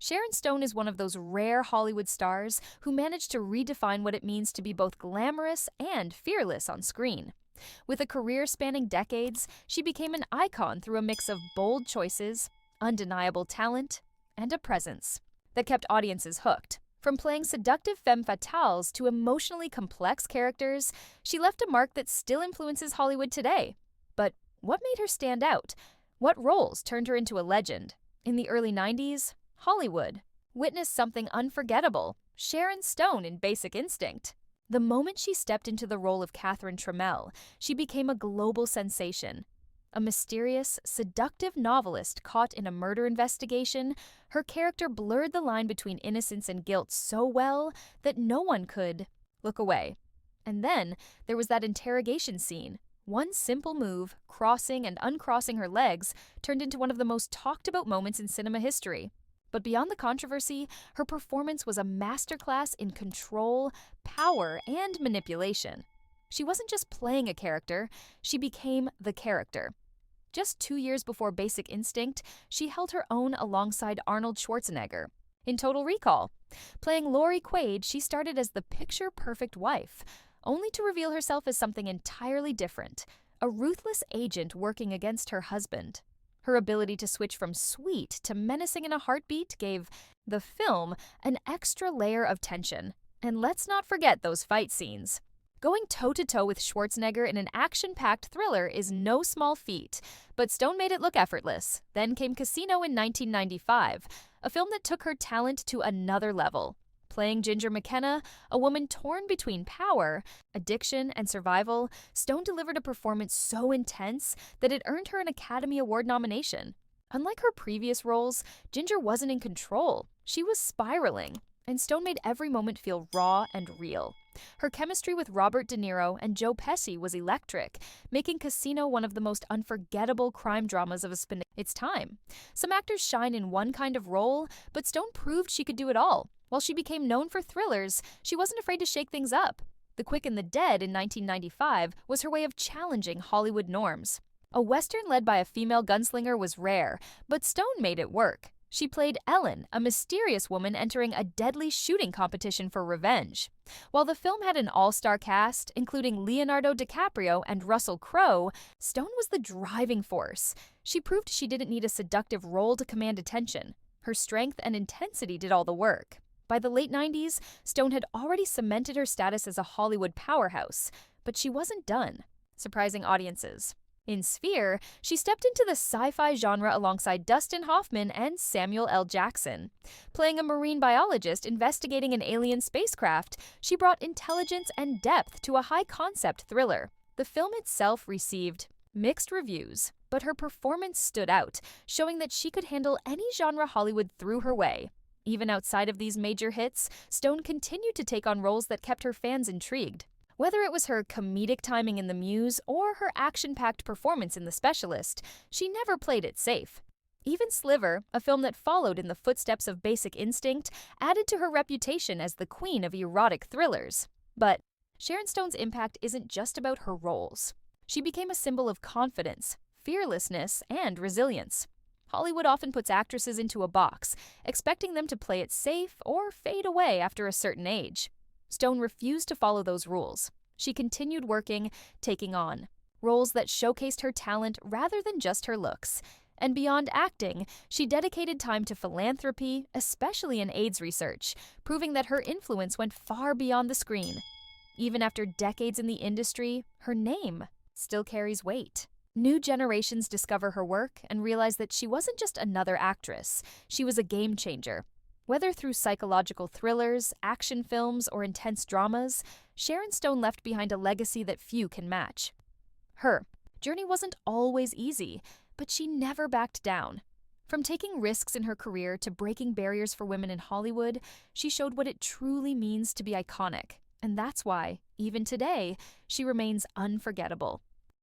Sharon Stone is one of those rare Hollywood stars who managed to redefine what it means to be both glamorous and fearless on screen. With a career spanning decades, she became an icon through a mix of bold choices, undeniable talent, and a presence that kept audiences hooked. From playing seductive femme fatales to emotionally complex characters, she left a mark that still influences Hollywood today. But what made her stand out? What roles turned her into a legend? In the early 90s, Hollywood witnessed something unforgettable: Sharon Stone in Basic Instinct. The moment she stepped into the role of Catherine Trammell, she became a global sensation. A mysterious, seductive novelist caught in a murder investigation, her character blurred the line between innocence and guilt so well that no one could look away. And then there was that interrogation scene. One simple move, crossing and uncrossing her legs, turned into one of the most talked about moments in cinema history. But beyond the controversy, her performance was a masterclass in control, power, and manipulation. She wasn't just playing a character, she became the character. Just 2 years before Basic Instinct, she held her own alongside Arnold Schwarzenegger in Total Recall. Playing Lori Quaid, she started as the picture-perfect wife, only to reveal herself as something entirely different, a ruthless agent working against her husband. Her ability to switch from sweet to menacing in a heartbeat gave the film an extra layer of tension. And let's not forget those fight scenes. Going toe-to-toe with Schwarzenegger in an action-packed thriller is no small feat, but Stone made it look effortless. Then came Casino in 1995, a film that took her talent to another level. Playing Ginger McKenna, a woman torn between power, addiction, and survival, Stone delivered a performance so intense that it earned her an Academy Award nomination. Unlike her previous roles, Ginger wasn't in control. She was spiraling, and Stone made every moment feel raw and real. Her chemistry with Robert De Niro and Joe Pesci was electric, making Casino one of the most unforgettable crime dramas of its time. Some actors shine in one kind of role, but Stone proved she could do it all. While she became known for thrillers, she wasn't afraid to shake things up. The Quick and the Dead in 1995 was her way of challenging Hollywood norms. A Western led by a female gunslinger was rare, but Stone made it work. She played Ellen, a mysterious woman entering a deadly shooting competition for revenge. While the film had an all-star cast, including Leonardo DiCaprio and Russell Crowe, Stone was the driving force. She proved she didn't need a seductive role to command attention. Her strength and intensity did all the work. By the late 90s, Stone had already cemented her status as a Hollywood powerhouse, but she wasn't done, surprising audiences. In Sphere, she stepped into the sci-fi genre alongside Dustin Hoffman and Samuel L. Jackson. Playing a marine biologist investigating an alien spacecraft, she brought intelligence and depth to a high-concept thriller. The film itself received mixed reviews, but her performance stood out, showing that she could handle any genre Hollywood threw her way. Even outside of these major hits, Stone continued to take on roles that kept her fans intrigued. Whether it was her comedic timing in The Muse or her action-packed performance in The Specialist, she never played it safe. Even Sliver, a film that followed in the footsteps of Basic Instinct, added to her reputation as the queen of erotic thrillers. But Sharon Stone's impact isn't just about her roles. She became a symbol of confidence, fearlessness, and resilience. Hollywood often puts actresses into a box, expecting them to play it safe or fade away after a certain age. Stone refused to follow those rules. She continued working, taking on roles that showcased her talent rather than just her looks. And beyond acting, she dedicated time to philanthropy, especially in AIDS research, proving that her influence went far beyond the screen. Even after decades in the industry, her name still carries weight. New generations discover her work and realize that she wasn't just another actress, she was a game changer. Whether through psychological thrillers, action films, or intense dramas, Sharon Stone left behind a legacy that few can match. Her journey wasn't always easy, but she never backed down. From taking risks in her career to breaking barriers for women in Hollywood, she showed what it truly means to be iconic. And that's why, even today, she remains unforgettable.